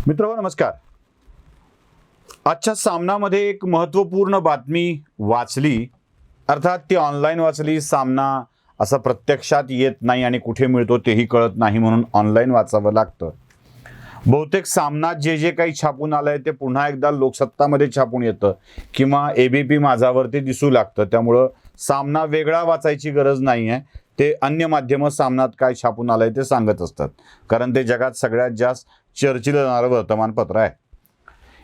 मित्रांनो नमस्कार. आजच्या सामनामध्ये एक महत्त्वपूर्ण बातमी वाचली, अर्थात ती ऑनलाईन वाचली. सामना असा प्रत्यक्षात येत नाही आणि कुठे मिळतो तेही कळत नाही, म्हणून ऑनलाईन वाचावं लागतं. बहुतेक सामना जे काही छापून आलंय ते पुन्हा एकदा लोकसत्तामध्ये छापून येतं किंवा ABP माझावरती दिसू लागतं. त्यामुळं सामना वेगळा वाचायची गरज नाही आहे. ते अन्य माध्यमं सामनात काय छापून आलंय ते सांगत असतात, कारण ते जगात सगळ्यात जास्त चर्चिलं जाणारं वर्तमानपत्र आहे.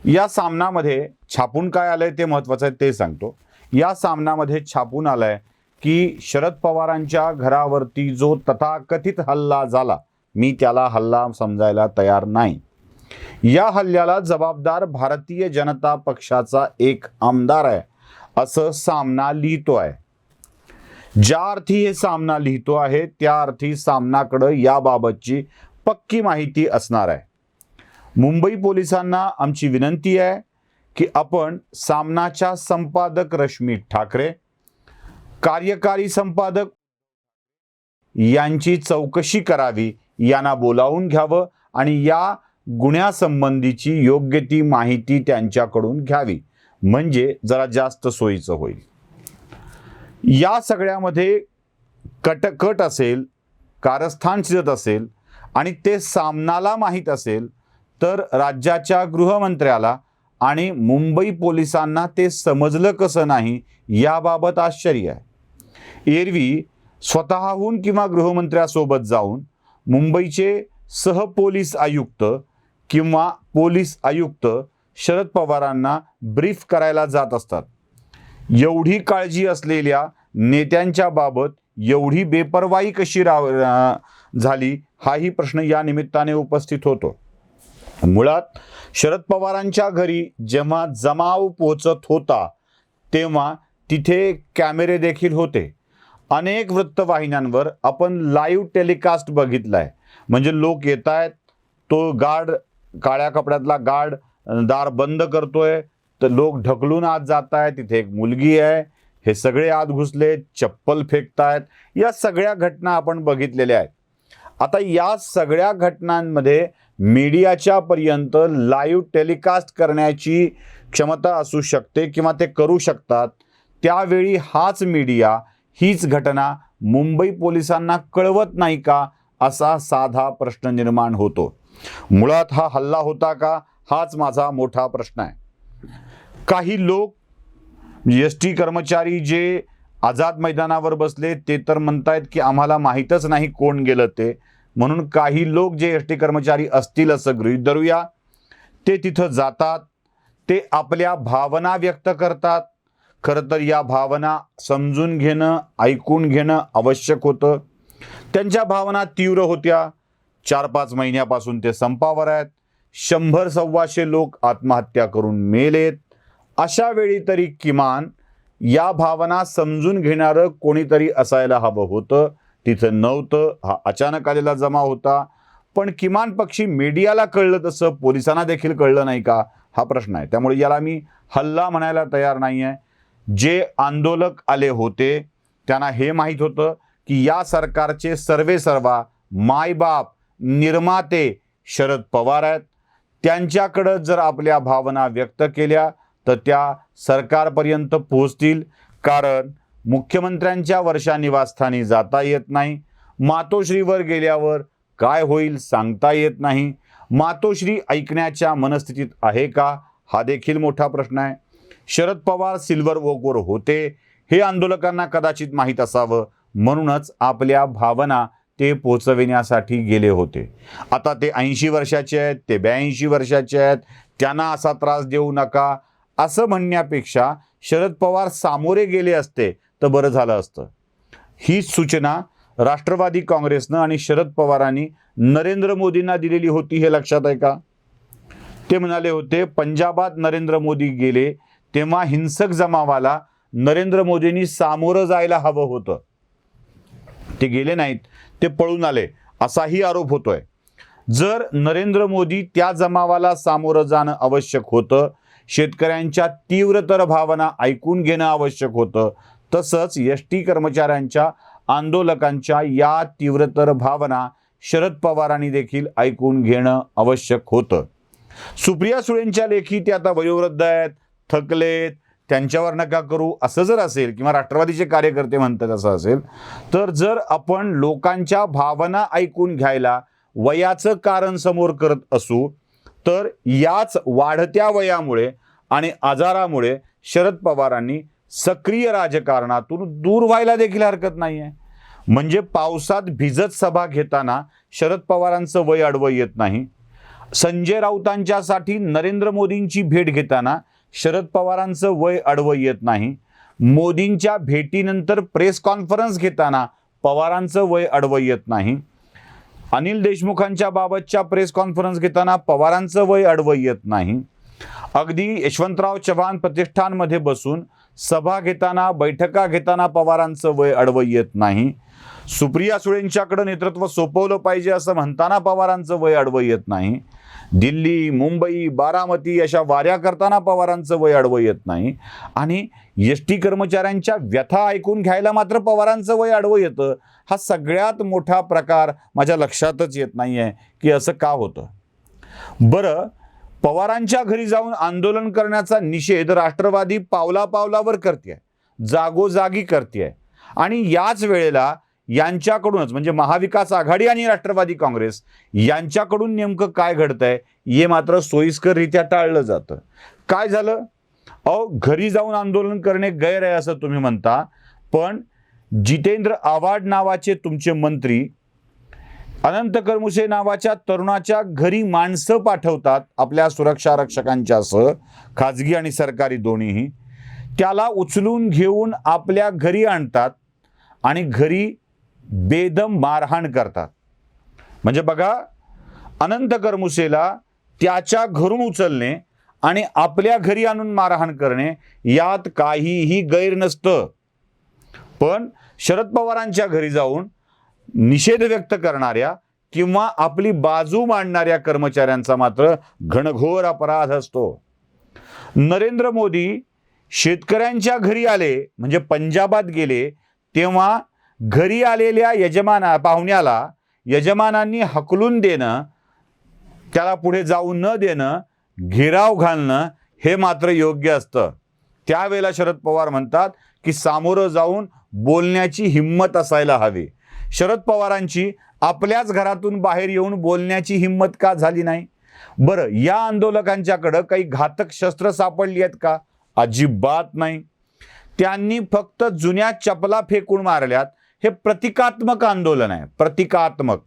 या सामनामध्ये छापून काय आलंय ते महत्त्वाचं आहे, ते सांगतो. या सामनामध्ये छापून आलंय की शरद पवारांच्या घरावरती जो तथाकथित हल्ला झाला, मी त्याला हल्ला समजायला तयार नाही. या हल्ल्याला जबाबदार भारतीय जनता पक्षाचा एक आमदार आहे असं सामना लिहितो आहे. ज्या अर्थी हे सामना लिहितो आहे त्या अर्थी सामनाकडं याबाबतची पक्की माहिती असणार आहे. मुंबई पोलिसांना आमची विनंती आहे की आपण सामनाच्या संपादक रश्मी ठाकरे, कार्यकारी संपादक यांची चौकशी करावी, यांना बोलावून घ्यावं आणि या गुन्ह्यासंबंधीची योग्य ती माहिती त्यांच्याकडून घ्यावी, म्हणजे जरा जास्त सोयीचं होईल. या सगळ्यामध्ये कट असेल, कारस्थान शिजत असेल आणि ते सामनाला माहीत असेल तर राज्याच्या गृहमंत्र्याला आणि मुंबई पोलिसांना ते समजलं कसं नाही याबाबत आश्चर्य आहे. एरवी स्वतःहून किंवा गृहमंत्र्यासोबत जाऊन मुंबईचे सहपोलीस आयुक्त किंवा पोलीस आयुक्त शरद पवारांना ब्रीफ करायला जात असतात. एवढी काळजी असलेल्या नेत्यांच्या बाबत एवढी बेपर्वाई कशी झाली, हाही प्रश्न या निमित्ताने उपस्थित होतो. मुळात शरद पवारांच्या घरी जेव्हा जमाव पोहोचत होता तेव्हा तिथे कॅमेरे देखील होते. अनेक वृत्तवाहिन्यांवर आपण लाईव्ह टेलिकास्ट बघितलाय. म्हणजे लोक येत आहेत, तो गार्ड, काळ्या कपड्यातला गार्ड दार बंद करतोय, तर लोक ढकलून आत जात आहेत. तिथे एक मुलगी आहे, हे सगळे आत घुसले, चप्पल फेकतायत. या सगळ्या घटना आपण बघितलेल्या आहेत. आता या सगळ्या घटनांमध्ये मीडियाच्या पर्यंत लाईव्ह टेलिकास्ट करण्याची क्षमता असू शकते किंवा ते करू शकतात. त्यावेळी हाच मीडिया हीच घटना मुंबई पोलिसांना कळवत नाही का, असा साधा प्रश्न निर्माण होतो. मुळात हा हल्ला होता का, हाच माझा मोठा प्रश्न आहे. काही लोक ST कर्मचारी जे आझाद मैदानावर बसले ते तर म्हणतायत की आम्हाला माहीतच नाही कोण गेलं ते, म्हणून काही लोक जे ST कर्मचारी असतील असं गृहीत धरूया, ते तिथं जातात, ते आपल्या भावना व्यक्त करतात. खरं तर या भावना समजून घेणं, ऐकून घेणं आवश्यक होतं. त्यांच्या भावना तीव्र होत्या. 4-5 महिन्यापासून ते संपावर आहेत. 100-125 लोक आत्महत्या करून मेलेत. अशा वेळी तरी किमान या भावना समजून घेणारं कोणीतरी असायला हवं होतं. तिथं नव्हतं. हा अचानक आलेला जमाव होता. पण किमान पक्षी मीडियाला कळलं तसं पोलिसांना देखील कळलं नाही का, हा प्रश्न आहे. त्यामुळे याला मी हल्ला म्हणायला तयार नाही आहे. जे आंदोलक आले होते त्यांना हे माहीत होतं की या सरकारचे सर्वेसर्वा मायबाप निर्माते शरद पवार आहेत. त्यांच्याकडं जर आपल्या भावना व्यक्त केल्या तर त्या सरकारपर्यंत पोहोचतील. कारण मुख्यमंत्र्यांच्या वर्षा निवासस्थानी जाता येत नाही. मातोश्रीवर गेल्यावर काय होईल सांगता येत नाही. मातोश्री ऐकण्याच्या मनस्थितीत आहे का, हा देखील मोठा प्रश्न आहे. शरद पवार सिल्वर ओकवर होते हे आंदोलकांना कदाचित माहीत असावं, म्हणूनच आपल्या भावना ते पोचविण्यासाठी गेले होते. आता ते 80 वर्षाचे आहेत, ते 82 वर्षाचे आहेत, त्यांना असा त्रास देऊ नका असं म्हणण्यापेक्षा शरद पवार सामोरे गेले असते तर बरं झालं असतं. ही सूचना राष्ट्रवादी काँग्रेसनं आणि शरद पवारांनी नरेंद्र मोदींना दिलेली होती, हे लक्षात आहे का? ते म्हणाले होते पंजाबात नरेंद्र मोदी गेले तेव्हा हिंसक जमावाला नरेंद्र मोदींनी सामोरं जायला हवं होतं. ते गेले नाहीत, ते पळून आले, असाही आरोप होतोय. जर नरेंद्र मोदी त्या जमावाला सामोरं जाणं आवश्यक होतं, शेतकऱ्यांच्या तीव्रतर भावना ऐकून घेणं आवश्यक होतं, तसंच ST कर्मचाऱ्यांच्या, आंदोलकांच्या या तीव्रतर भावना शरद पवारांनी देखील ऐकून घेणं आवश्यक होतं. सुप्रिया सुळेंच्या लेखी ते आता वयोवृद्ध आहेत, थकलेत, त्यांच्यावर नका करू असं जर असेल, किंवा राष्ट्रवादीचे कार्यकर्ते म्हणतात असं असेल, तर जर आपण लोकांच्या भावना ऐकून घ्यायला वयाचं कारण समोर करत असू, तर याच वाढत्या वयामुळे आणि आजारामुळे शरद पवारांनी सक्रिय राजकारणातून दूर व्हायला देखील हरकत नाही आहे. म्हणजे पावसात भिजत सभा घेताना शरद पवारांचं वय आडवं येत नाही. संजय राऊतांच्यासाठी नरेंद्र मोदींची भेट घेताना शरद पवारांचं वय आडवं येत नाही. मोदींच्या भेटीनंतर प्रेस कॉन्फरन्स घेताना पवारांचं वय आडवं येत नाही. अनिल देशमुखांच्या बाबतच्या प्रेस कॉन्फरन्स घेताना पवारांचं वय आडवं येत नाही. अगदी यशवंतराव चव्हाण प्रतिष्ठानमध्ये बसून सभा घेताना, बैठका घेताना पवारांचं वय आडवं येत नाही. सुप्रिया सुळेंच्याकडे नेतृत्व सोपवलं पाहिजे असं म्हणताना पवारांचं वय आडवं येत नाही. दिल्ली, मुंबई, बारामती अशा वाऱ्या करताना पवारांचं वय आडवं येत नाही. आणि एसटी कर्मचाऱ्यांच्या व्यथा ऐकून घ्यायला मात्र पवारांचं वय आडवं येतं. हा सगळ्यात मोठा प्रकार माझ्या लक्षातच येत नाहीये की असं का होतं. बरं, पवारांच्या घरी जाऊन आंदोलन करण्याचा निषेध राष्ट्रवादी पावला पावलावर करते, जागोजागी करते. आणि याच वेळेला यांच्याकडूनच, म्हणजे महाविकास आघाडी आणि राष्ट्रवादी काँग्रेस यांच्याकडून नेमकं काय घडतंय हे मात्र सोयीस्कररित्या टाळलं जातं. काय झालं? घरी जाऊन आंदोलन करणे गैर आहे असं तुम्ही म्हणता, पण जितेंद्र आव्हाड नावाचे तुमचे मंत्री अनंत करमुसे नावाच्या तरुणाच्या घरी माणसं पाठवतात आपल्या सुरक्षा रक्षकांच्यासह, खाजगी आणि सरकारी दोन्हीही. त्याला उचलून घेऊन आपल्या घरी आणतात आणि घरी बेदम मारहाण करतात. म्हणजे बघा, अनंत करमुसेला त्याच्या घरून उचलणे आणि आपल्या घरी आणून मारहाण करणे यात काहीही गैर नसतं. पण शरद पवारांच्या घरी जाऊन निषेध व्यक्त करणाऱ्या किंवा आपली बाजू मांडणाऱ्या कर्मचाऱ्यांचा मात्र घणघोर अपराध असतो. नरेंद्र मोदी शेतकऱ्यांच्या घरी आले, म्हणजे पंजाबात गेले, तेव्हा घरी आलेल्या पाहुण्याला यजमानांनी हकलून देणं, त्याला पुढे जाऊ न देणं, घेराव घालणं हे मात्र योग्य असतं. त्यावेळेला शरद पवार म्हणतात की सामोरं जाऊन बोलण्याची हिंमत असायला हवी. शरद पवारांची आपल्याच घरातून बाहेर येऊन बोलण्याची हिंमत का झाली नाही? बरं, या आंदोलकांच्याकडं काही घातक शस्त्र सापडली आहेत का? अजिबात नाही. त्यांनी फक्त जुन्या चपला फेकून मारल्यात. हे प्रतिकात्मक आंदोलन आहे, प्रतिकात्मक.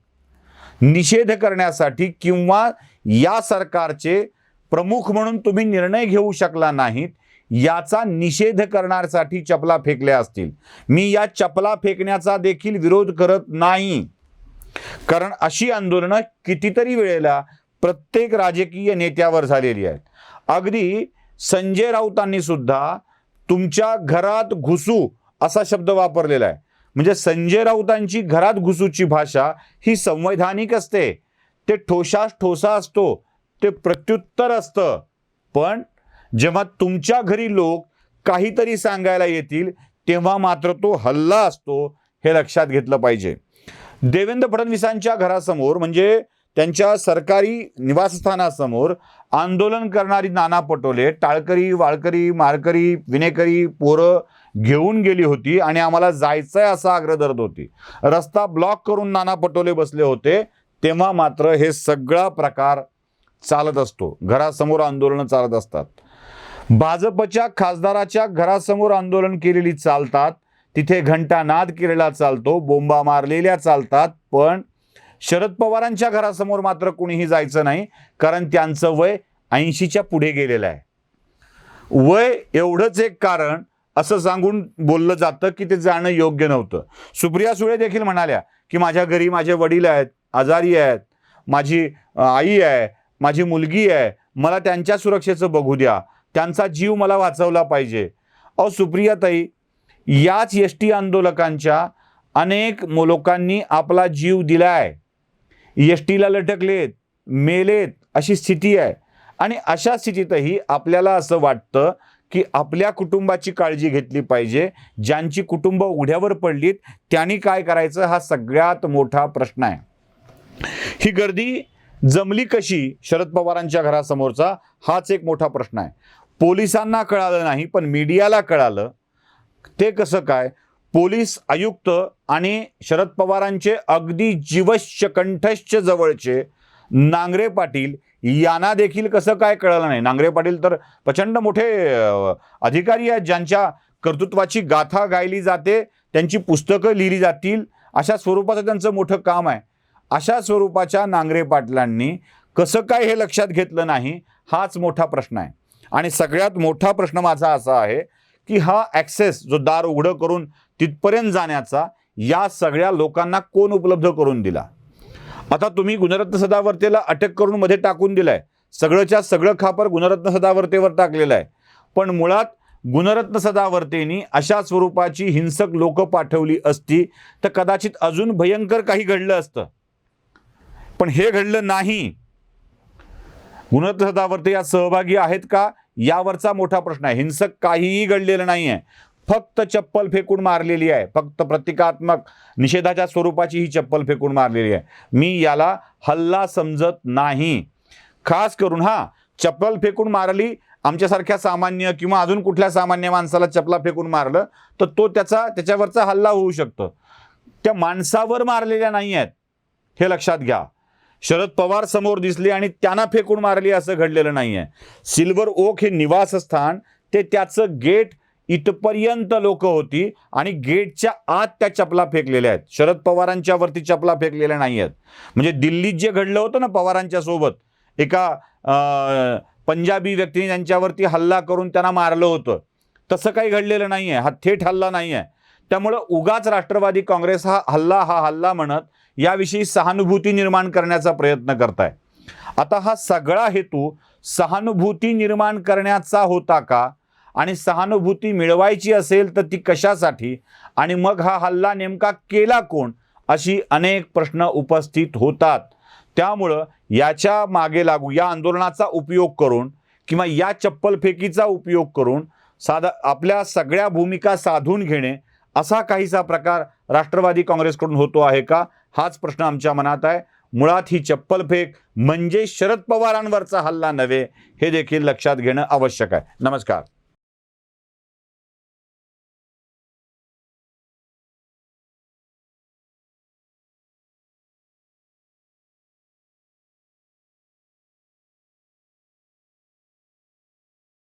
निषेध करण्यासाठी किंवा या सरकारचे प्रमुख म्हणून तुम्ही निर्णय घेऊ शकला नाहीत याचा निषेध करण्यासाठी चपला फेकल्या असतील. मी या चपला फेकण्याचा देखील विरोध करत नाही, कारण अशी आंदोलनं कितीतरी वेळेला प्रत्येक राजकीय नेत्यावर झालेली आहेत. अगदी संजय राऊतांनी सुद्धा तुमच्या घरात घुसू असा शब्द वापरलेला आहे. म्हणजे संजय राऊतांची घरात घुसूची भाषा ही संवैधानिक असते, ते ठोसा असतो, ते प्रत्युत्तर असतं. पण जेव्हा तुमच्या घरी लोक काहीतरी सांगायला येतील तेव्हा मात्र तो हल्ला असतो, हे लक्षात घेतलं पाहिजे. देवेंद्र फडणवीसांच्या घरासमोर, म्हणजे त्यांच्या सरकारी निवासस्थानासमोर आंदोलन करणारी नाना पटोले टाळकरी, वाळकरी, मारकरी, विनेकरी पोरं घेऊन गेली होती आणि आम्हाला जायचंय असा आग्रह धरत होती. रस्ता ब्लॉक करून नाना पटोले बसले होते. तेव्हा मात्र हे सगळा प्रकार चालत असतो. घरासमोर आंदोलनं चालत असतात. भाजपच्या खासदाराच्या घरासमोर आंदोलन केलेली चालतात, तिथे घंटानाद केलेला चालतो, बोंबा मारलेल्या चालतात. पण शरद पवारांच्या घरासमोर मात्र कुणीही जायचं नाही, कारण त्यांचं वय 80च्या पुढे गेलेलं आहे. वय एवढंच एक कारण असं सांगून बोललं जातं की ते जाणं योग्य नव्हतं. सुप्रिया सुळे देखील म्हणाल्या की माझ्या घरी माझे वडील आहेत, आजारी आहेत, माझी आई आहे, माझी मुलगी आहे, मला त्यांच्या सुरक्षेचं बघू द्या, त्यांचा जीव मला वाचवला पाहिजे. सुप्रियाताई, याच एसटी आंदोलकांच्या अनेक लोकांनी आपला जीव दिलाय, एसटीला लटकलेत, मेलेत, अशी स्थिती आहे. आणि अशा स्थितीतही आपल्याला असं वाटतं की आपल्या कुटुंबाची काळजी घेतली पाहिजे. ज्यांची कुटुंब उघड्यावर पडलीत त्यांनी काय करायचं, हा सगळ्यात मोठा प्रश्न आहे. ही गर्दी जमली कशी शरद पवारांच्या घरासमोरचा हाच एक मोठा प्रश्न आहे. पोलिसांना कळालं नाही पण मीडियाला कळालं. ते कसं काय? पोलीस आयुक्त आणि शरद पवारांचे अगदी जीवश्य कंठस्थ जवळचे नांगरे पाटील यांना देखील कसं काय कळलं नाही? नांगरे पाटील तर प्रचंड मोठे अधिकारी आहेत, ज्यांच्या कर्तृत्वाची गाथा गायली जाते, त्यांची पुस्तकं लिहिली जातील, अशा स्वरूपाचं त्यांचं मोठं काम आहे. अशा स्वरूपाच्या नांगरे पाटलांनी कसं काय हे लक्षात घेतलं नाही, हाच मोठा प्रश्न आहे. आणि सगळ्यात मोठा प्रश्न माझा असा आहे की हा ॲक्सेस जो दार उघडं करून तिथपर्यंत जाण्याचा या सगळ्या लोकांना कोण उपलब्ध करून दिला? आता तुम्ही गुणरत्न सदावर्तेला अटक करून मध्ये टाकून दिलाय, सगळंच्या सगळं खापर गुणरत्न सदावर्तेवर टाकलेलं आहे. पण मुळात गुणरत्न सदावर्तेंनी अशा स्वरूपाची हिंसक लोक पाठवली असती तर कदाचित अजून भयंकर काही घडलं असतं. पण हे घडलं नाही. गुणरत्न सदावर्ते या सहभागी आहेत का, यावरचा मोठा प्रश्न आहे. हिंसक काहीही घडलेलं नाही आहे, फक्त चप्पल फेकून मारलेली आहे, फक्त प्रतिकात्मक निषेधाच्या स्वरूपाची ही चप्पल फेकून मारलेली आहे. मी याला हल्ला समजत नाही. खास करून चप्पल फेकून मारली, आमच्यासारख्या सामान्य किंवा अजून कुठल्या सामान्य माणसाला चपला फेकून मारलं तर तो त्याच्यावरचा हल्ला होऊ शकतो. त्या माणसावर मारलेल्या नाही आहेत, हे लक्षात घ्या. शरद पवार समोर दिसले आणि त्यांना फेकून मारली असं घडलेलं नाही आहे. सिल्वर ओक हे निवासस्थान, ते त्याचं गेट इथपर्यंत लोक होती आणि गेटच्या आत त्या चपला फेकलेल्या आहेत. शरद पवारांच्या वरती चपला फेकलेल्या नाही आहेत. म्हणजे दिल्लीत जे घडलं होतं ना पवारांच्या सोबत, एका पंजाबी व्यक्तीने त्यांच्यावरती हल्ला करून त्यांना मारलं होतं, तसं काही घडलेलं नाही आहे. हा थेट हल्ला नाही आहे. त्यामुळं उगाच राष्ट्रवादी काँग्रेस हा हल्ला म्हणत याविषयी सहानुभूती निर्माण करण्याचा प्रयत्न करताय. आता हा सगळा हेतू सहानुभूती निर्माण करण्याचा होता का, आणि सहानुभूती मिळवायची असेल तर ती कशासाठी, आणि मग हा हल्ला नेमका केला कोण, अशी अनेक प्रश्न उपस्थित होतात. त्यामुळं याच्या मागे लागू, या आंदोलनाचा उपयोग करून किंवा या चप्पल फेकीचा उपयोग करून आपल्या सगळ्या भूमिका साधून घेणे, असा काहीसा प्रकार राष्ट्रवादी काँग्रेसकडून होतो आहे का, हाच प्रश्न आमच्या मनात आहे. मुळात ही चप्पल फेक म्हणजे शरद पवारांवरचा हल्ला नव्हे, हे देखील लक्षात घेणं आवश्यक आहे. नमस्कार.